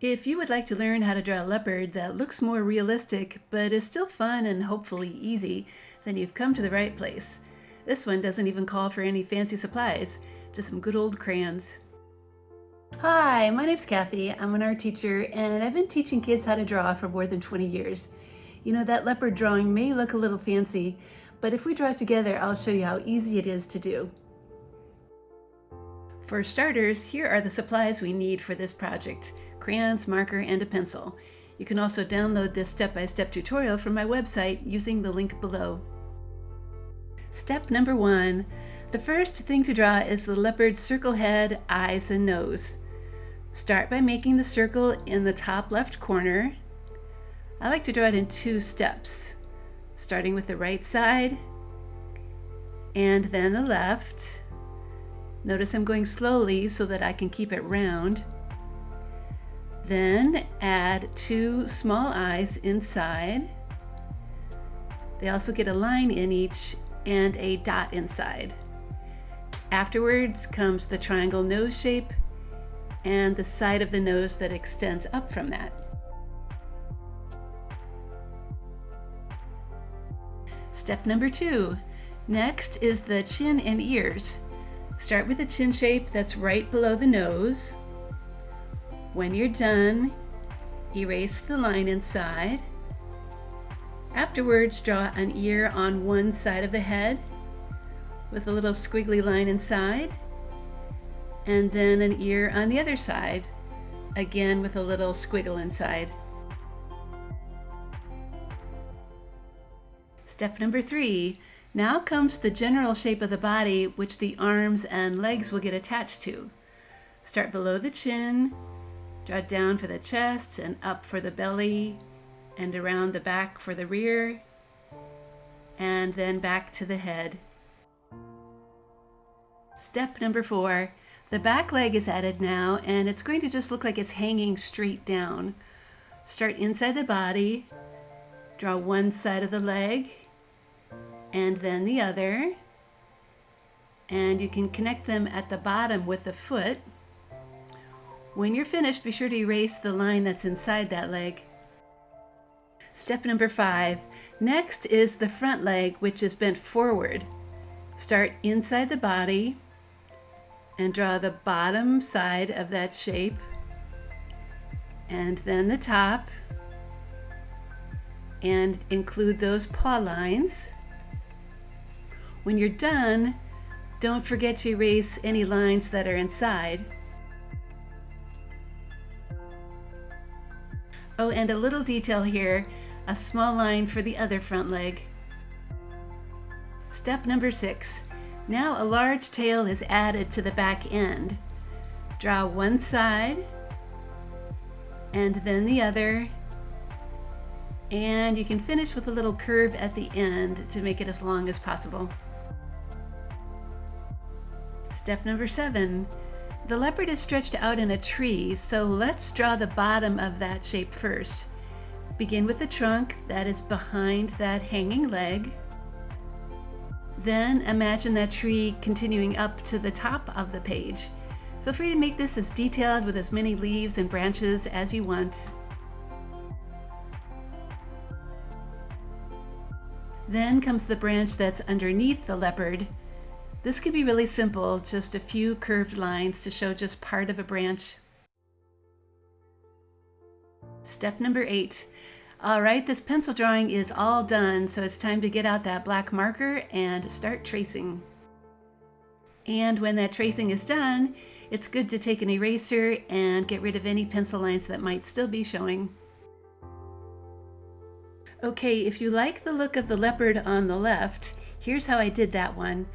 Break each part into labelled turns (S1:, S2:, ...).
S1: If you would like to learn how to draw a leopard that looks more realistic but is still fun and hopefully easy, then you've come to the right place. This one doesn't even call for any fancy supplies, just some good old crayons. Hi, my name's Kathy. I'm an art teacher and I've been teaching kids how to draw for more than 20 years. You know, that leopard drawing may look a little fancy, but if we draw together, I'll show you how easy it is to do. For starters, here are the supplies we need for this project: crayons, marker, and a pencil. You can also download this step-by-step tutorial from my website using the link below. Step number 1. The first thing to draw is the leopard's circle head, eyes, and nose. Start by making the circle in the top left corner. I like to draw it in 2 steps, starting with the right side and then the left. Notice I'm going slowly so that I can keep it round. Then add 2 small eyes inside. They also get a line in each and a dot inside. Afterwards comes the triangle nose shape and the side of the nose that extends up from that. Step number 2. Next is the chin and ears. Start with the chin shape that's right below the nose. When you're done, erase the line inside. Afterwards, draw an ear on one side of the head with a little squiggly line inside, and then an ear on the other side, again with a little squiggle inside. Step number 3. Now comes the general shape of the body, which the arms and legs will get attached to. Start below the chin, draw down for the chest and up for the belly, and around the back for the rear, and then back to the head. Step number 4. The back leg is added now, and it's going to just look like it's hanging straight down. Start inside the body, draw one side of the leg, and then the other, and you can connect them at the bottom with the foot. When you're finished, be sure to erase the line that's inside that leg. Step number 5. Next is the front leg, which is bent forward. Start inside the body and draw the bottom side of that shape, and then the top, and include those paw lines. When you're done, don't forget to erase any lines that are inside. Oh, and a little detail here, a small line for the other front leg. Step number 6. Now a large tail is added to the back end. Draw one side and then the other, and you can finish with a little curve at the end to make it as long as possible. Step number 7. The leopard is stretched out in a tree, so let's draw the bottom of that shape first. Begin with the trunk that is behind that hanging leg. Then imagine that tree continuing up to the top of the page. Feel free to make this as detailed with as many leaves and branches as you want. Then comes the branch that's underneath the leopard. This can be really simple, just a few curved lines to show just part of a branch. Step number 8. All right, this pencil drawing is all done, so it's time to get out that black marker and start tracing. And when that tracing is done, it's good to take an eraser and get rid of any pencil lines that might still be showing. Okay, if you like the look of the leopard on the left, here's how I did that one.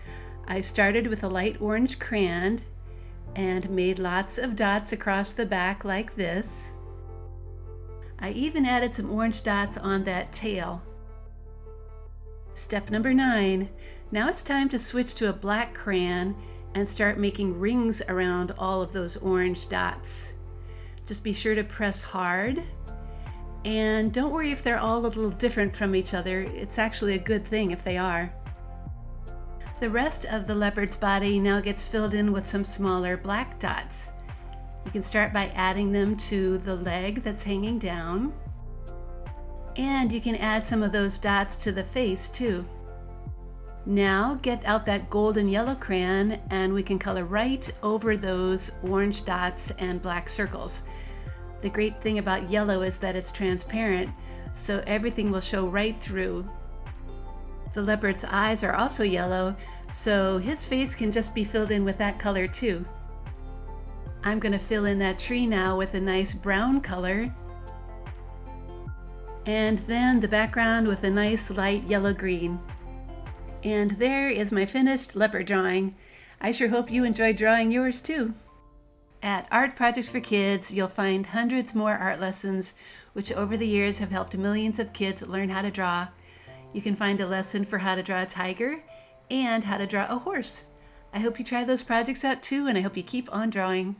S1: I started with a light orange crayon and made lots of dots across the back like this. I even added some orange dots on that tail. Step number 9. Now it's time to switch to a black crayon and start making rings around all of those orange dots. Just be sure to press hard, and don't worry if they're all a little different from each other. It's actually a good thing if they are. The rest of the leopard's body now gets filled in with some smaller black dots. You can start by adding them to the leg that's hanging down. And you can add some of those dots to the face too. Now get out that golden yellow crayon and we can color right over those orange dots and black circles. The great thing about yellow is that it's transparent, so everything will show right through. The leopard's eyes are also yellow, so his face can just be filled in with that color too. I'm going to fill in that tree now with a nice brown color, and then the background with a nice light yellow-green. And there is my finished leopard drawing. I sure hope you enjoyed drawing yours too. At Art Projects for Kids, you'll find hundreds more art lessons, which over the years have helped millions of kids learn how to draw. You can find a lesson for how to draw a tiger and how to draw a horse. I hope you try those projects out too, and I hope you keep on drawing.